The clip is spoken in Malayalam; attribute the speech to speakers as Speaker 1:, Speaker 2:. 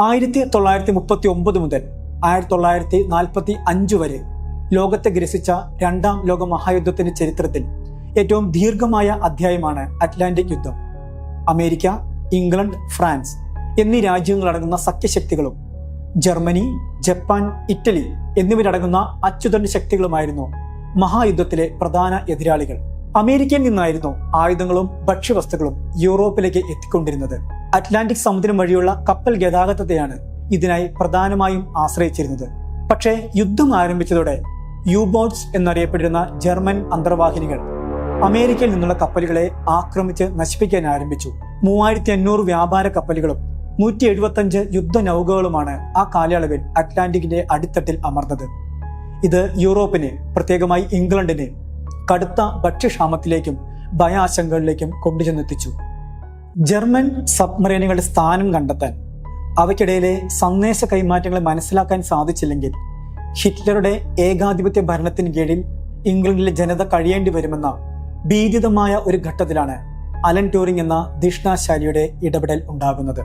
Speaker 1: 1939 മുതൽ 1945 വരെ ലോകത്തെ ഗ്രസിച്ച രണ്ടാം ലോക മഹായുദ്ധത്തിന്റെ ചരിത്രത്തിൽ ഏറ്റവും ദീർഘമായ അധ്യായമാണ് അറ്റ്ലാന്റിക് യുദ്ധം. അമേരിക്ക, ഇംഗ്ലണ്ട്, ഫ്രാൻസ് എന്നീ രാജ്യങ്ങളടങ്ങുന്ന സഖ്യശക്തികളും ജർമ്മനി, ജപ്പാൻ, ഇറ്റലി എന്നിവരടങ്ങുന്ന അച്ചുതണ്ട് ശക്തികളുമായിരുന്നു മഹായുദ്ധത്തിലെ പ്രധാന എതിരാളികൾ. അമേരിക്കയിൽ നിന്നായിരുന്നു ആയുധങ്ങളും ഭക്ഷ്യവസ്തുക്കളും യൂറോപ്പിലേക്ക് എത്തിക്കൊണ്ടിരുന്നത്. അറ്റ്ലാന്റിക് സമുദ്രം വഴിയുള്ള കപ്പൽ ഗതാഗതത്തെയാണ് ഇതിനായി പ്രധാനമായും ആശ്രയിച്ചിരുന്നത്. പക്ഷേ യുദ്ധം ആരംഭിച്ചതോടെ യു-ബോട്ട്സ് എന്നറിയപ്പെട്ടിരുന്ന ജർമ്മൻ അന്തർവാഹിനികൾ അമേരിക്കയിൽ നിന്നുള്ള കപ്പലുകളെ ആക്രമിച്ച് നശിപ്പിക്കാൻ ആരംഭിച്ചു. 3500 വ്യാപാര കപ്പലുകളും 175 യുദ്ധനൗകകളുമാണ് ആ കാലയളവിൽ അറ്റ്ലാന്റിക്കിന്റെ അടിത്തട്ടിൽ അമർന്നത്. ഇത് യൂറോപ്പിനെ, പ്രത്യേകമായി ഇംഗ്ലണ്ടിനെ കടുത്ത ഭക്ഷ്യക്ഷാമത്തിലേക്കും ഭയാശങ്കകളിലേക്കും കൊണ്ടുചെന്നെത്തിച്ചു. ജർമ്മൻ സബ്മറീനുകളുടെ സ്ഥാനം കണ്ടെത്താൻ, അവയ്ക്കിടയിലെ സന്ദേശ കൈമാറ്റങ്ങളെ മനസ്സിലാക്കാൻ സാധിച്ചില്ലെങ്കിൽ ഹിറ്റ്ലറുടെ ഏകാധിപത്യ ഭരണത്തിന് കീഴിൽ ഇംഗ്ലണ്ടിലെ ജനത കഴിയേണ്ടി വരുമെന്ന ഭീതിതമായ ഒരു ഘട്ടത്തിലാണ് അലൻ ട്യൂറിംഗ് എന്ന ധിഷണാശാലിയുടെ ഇടപെടൽ ഉണ്ടാകുന്നത്.